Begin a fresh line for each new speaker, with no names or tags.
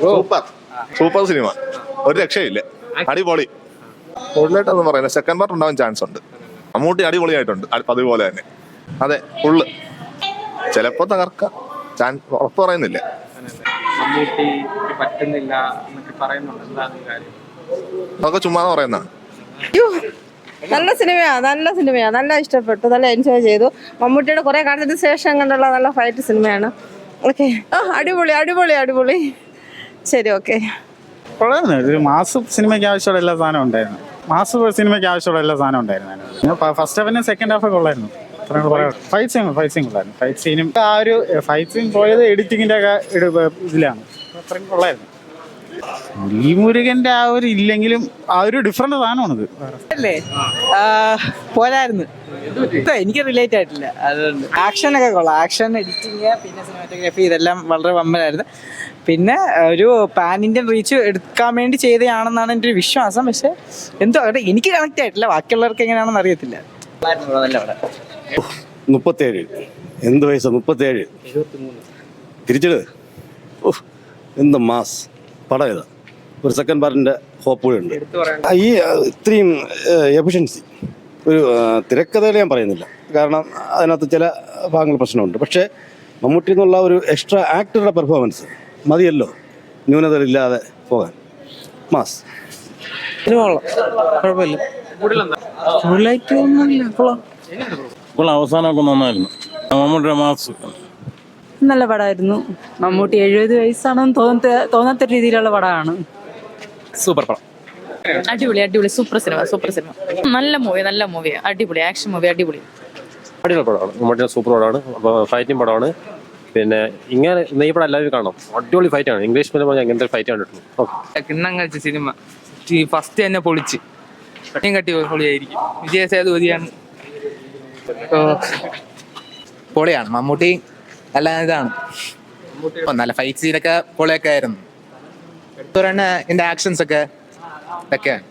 Super super cinema, ഒരു രക്ഷയില്ല, അടിപൊളി. കൂടുതലായിട്ടെന്ന് പറയുന്നത് സെക്കൻഡ് പാർട്ട് ഉണ്ടാവാൻ ചാൻസ് ഉണ്ട്. മമ്മൂട്ടി അടിപൊളിയായിട്ടുണ്ട് പതിവ് പോലെ തന്നെ. അതെ, ഫുള്ള് ചിലപ്പോ തകർക്കാം, ഉറപ്പ് പറയുന്നില്ല.
മമ്മൂട്ടി പറ്റുന്നില്ല എന്നൊക്കെ പറയുന്നുണ്ട്, എന്താണ് കാര്യം?
അതൊക്കെ ചുമ്മാ പറയുന്നതാണ്.
നല്ല സിനിമയാ, നല്ല ഇഷ്ടപ്പെട്ടു, നല്ല എൻജോയ് ചെയ്തു. മമ്മൂട്ടിയുടെ കുറെ കാലത്തിന് ശേഷം കണ്ടുള്ള നല്ല ഫൈറ്റ് സിനിമയാണ്. ഓക്കെ, അടിപൊളി. ശരി, ഓക്കെ.
കൊള്ളായിരുന്നു. ഒരു മാസ് സിനിമയ്ക്ക് ആവശ്യമുള്ള എല്ലാ സാധനവും ഉണ്ടായിരുന്നു. ഫസ്റ്റ് ഹാഫിനും സെക്കൻഡ് ഹാഫ് കൊള്ളായിരുന്നു. ഫൈറ്റ് സീൻ കൊള്ളായിരുന്നു. ഫൈറ്റ് സീനും ആ ഒരു ഫൈറ്റ് സീൻ പോയത് എഡിറ്റിങ്ങിന്റെ ഒക്കെ ഇതിലാണ്. അത്രയും കൊള്ളായിരുന്നു. ഈ മുരുകന്റെ ആ ഒരു ഇല്ലെങ്കിലും ആ ഒരു ഡിഫറെന്റ് സാധനമാണിത്.
അല്ലേ പോരായിരുന്നു, എനിക്ക് റിലേറ്റ് ആയിട്ടില്ല. അതുകൊണ്ട് ആക്ഷനൊക്കെ കൊള്ളാം. ആക്ഷൻ, എഡിറ്റിങ്, പിന്നെ സിനിമാറ്റോഗ്രാഫി ഇതെല്ലാം വളരെ വമ്പനായിരുന്നു. പിന്നെ ഒരു പാൻ ഇന്ത്യൻ റീച്ച് എടുക്കാൻ വേണ്ടി ചെയ്തതാണെന്നാണ് എൻ്റെ ഒരു വിശ്വാസം. പക്ഷെ എന്തോ എനിക്ക് കണക്ട് ആയിട്ടില്ല, ബാക്കിയുള്ളവർക്ക് എങ്ങനെയാണെന്ന് അറിയത്തില്ല.
37 എന്ത് വയസ്സാ? 37 തിരിച്ചത്. എന്ത് മാസ് പടം ഇതാ. ഒരു സെക്കൻഡ് പാർട്ടിൻ്റെ ഹോപ്പ് കൂടെ ഉണ്ട്. ഈ ഇത്രയും എഫിഷ്യൻസി ഒരു തിരക്കഥയിൽ ഞാൻ പറയുന്നില്ല, കാരണം അതിനകത്ത് ചില ഭാഗങ്ങൾ പ്രശ്നമുണ്ട്. പക്ഷേ മമ്മൂട്ടി എന്നുള്ള ഒരു എക്സ്ട്രാ ആക്ടറുടെ പെർഫോമൻസ് മതിയല്ലോ ന്യൂനതകളില്ലാതെ പോകാൻ. മാസ്
കുഴപ്പമില്ല,
അവസാനമൊക്കെ നന്നായിരുന്നു. മമ്മൂട്ടിയുടെ മാസ്
നല്ല പടമായിരുന്നു. മമ്മൂട്ടി 70 വയസ്സാണെന്ന് തോന്നാത്ത രീതിയിലുള്ള പടമാണ്.
സൂപ്പർ പടം,
അടിപൊളി, സൂപ്പർ സിനിമ. നല്ല മൂവി, അടിപൊളി ആക്ഷൻ മൂവി, അടിപൊളി
പടമാണ്. മമ്മൂട്ടിയുടെ സൂപ്പർ പടമാണ്. അപ്പോൾ ഫൈറ്റിംഗ് പടമാണ്. പിന്നെ ഇങ്ങനെ ഈ പടം എല്ലാവരും കാണണം. അടിപൊളി ഫൈറ്റാണ്. ഇംഗ്ലീഷ് ഫിലിം അങ്ങനത്തെ ഫൈറ്റ് കണ്ടിട്ടുള്ളൂ. ഓക്കെ,
കിണ്ണം കഴിച്ച സിനിമ ഫസ്റ്റ് തന്നെ പൊളിച്ച് കട്ടി പൊളിയായിരിക്കും. വിജയ സേതുപതിയാണ്.
പൊളിയാണ്. മമ്മൂട്ടി നല്ല ഇതാണ്, നല്ല ഫൈറ്റ് സീനൊക്കെ പൊളിയൊക്കെ ആയിരുന്നു. ഇതിന്റെ ആക്ഷൻസ് ഒക്കെ ഇതൊക്കെയാണ്.